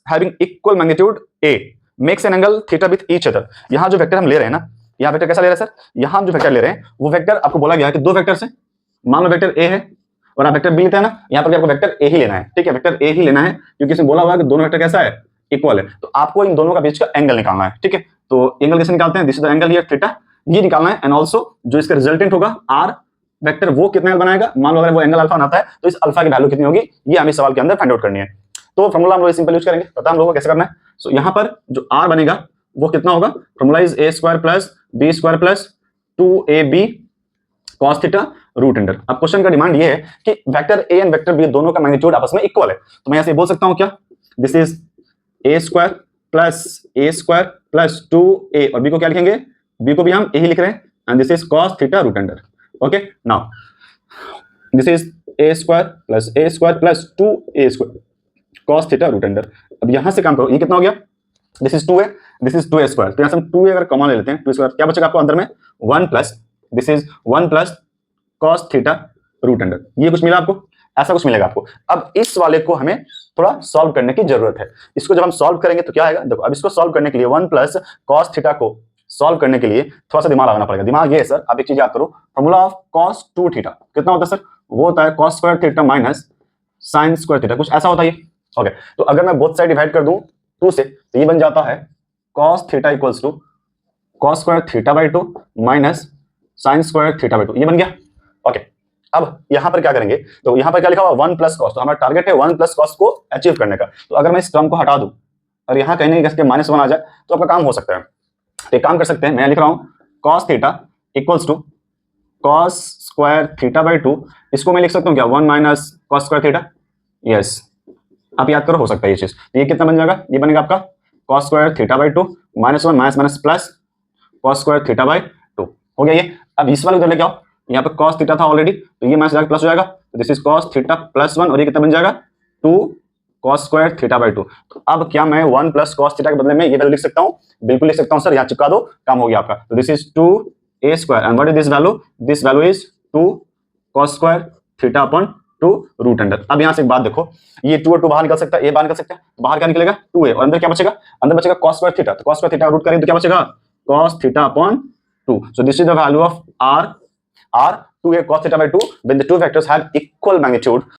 having equal magnitude A makes an angle theta with each other। यहाँ जो vector हम ले रहे हैं ना, यहाँ वेक्टर कैसा ले रहे हैं सर, यहाँ हम जो वेक्टर ले रहे हैं वो वेक्टर आपको बोला गया है कि दो वेक्टर से, मान लो वेक्टर A है और आप वेक्टर B लेते हैं ना, यहाँ पर भी आपको वेक्टर A ही लेना है, ठीक है, वेक्टर A ही लेना है क्योंकि इसमें बोला हुआ है कि दोनों वेक्टर कैसा है, इक्वल है। तो आपको इन दोनों का बीच का एंगल निकालना है, ठीक है। तो एंगल कैसे निकालते हैं, this is the angle here theta, ये निकालना है। एंड ऑल्सो जो इसका रिजल्टेंट होगा R वेक्टर वो कितना एंगल बनाएगा, मान लो अगर वो एंगल अल्फा बनाता है तो इस अल्फा की वैल्यू कितनी होगी, ये हमें सवाल के अंदर फाइंड आउट करनी है। तो फॉर्मूला हम लोग सिंपल यूज करेंगे, पता है हम लोगों को कैसे करना है। सो यहाँ पर जो R बनेगा वो कितना होगा, formula is a square plus b square plus 2ab cos theta root under. अब क्वेश्चन का डिमांड ये है कि vector a and vector b दोनों का मैग्नीट्यूड आपस में इक्वल है, तो मैं ऐसे बोल सकता हूँ क्या, this is a square plus 2a और b को क्या लिखेंगे, b को भी हम a ही लिख रहे हैं, and this is cos theta root under. Okay, now this is a square plus 2a square cos theta root under. अब यहां से काम करो, ये कितना हो गया, this is 2a, this is 2a square, तो यहां से हम 2a अगर कॉमन ले लेते हैं, 2 स्क्वायर क्या बचेगा आपको अंदर में 1 plus, this is 1 plus cos theta root under. ये कुछ मिला आपको, ऐसा कुछ मिलेगा आपको। अब इस वाले को हमें थोड़ा सॉल्व करने की जरूरत है। इसको जब हम सॉल्व करेंगे तो क्या आएगा, देखो अब इसको सॉल्व करने के लिए 1 प्लस cos थीटा को सॉल्व करने के लिए थोड़ा सा दिमाग लगाना पड़ेगा। दिमाग ये है सर, आप एक चीज याद करो, फॉर्मूला ऑफ cos 2 थीटा कितना होता है सर, वो होता है cos square theta minus sin square theta, कुछ ऐसा होता है ये। ओके, तो अगर मैं बोथ साइड डिवाइड कर दूं 2 से तो ये बन जाता है cos theta equals to cos square theta by 2 minus sin square theta by 2, ये बन गया। ओके, अब यहां पर क्या करेंगे, तो यहां पर क्या लिखा हुआ 1 प्लस कॉस, तो हमारा टारगेट है 1 प्लस कॉस को अचीव करने का। तो अगर मैं इस टर्म को हटा दूं और यहां कहीं ना कहीं -1 आ जाए तो आपका काम हो सकता है। तो एक काम कर सकते हैं, मैं लिख रहा हूं cos theta equals to cos square theta by 2, इसको मैं लिख सकता हूं क्या 1 minus cos square theta, yes आप याद करो, हो सकता है ये चीज। तो ये कितना बन जाएगा, ये बनेगा आपका cos square theta by 2 minus 1 minus plus cos square theta by 2 हो गया ये। अब इस वाले उधर लेके आओ, यहाँ पे cos थीटा था ऑलरेडी, तो ये माइनस जाकर प्लस हो जाएगा, तो this is cos theta plus 1 और ये कितना बन जाएगा 2 cos स्क्वायर थीटा बाई 2। तो अब क्या मैं 1 प्लस cos थीटा के बदले में ये वैल्यू लिख सकता हूँ, बिल्कुल लिख सकता हूँ सर, यहाँ चिपका दो, काम हो गया आपका। तो this is 2a square and what is this value, this value is 2 cos square theta upon 2 root under. अब यहाँ से एक बात देखो, ये 2 और 2 बाहर निकल सकता है, ये बाहर निकल सकता है, बाहर क्या निकलेगा 2a और अंदर क्या बचेगा, अंदर बचेगा cos स्क्वायर थीटा, तो cos स्क्वायर थीटा रूट करें तो क्या बचेगा cos theta upon 2। So this is the value of r 2a cos theta by 2 when the two vectors have equal magnitude।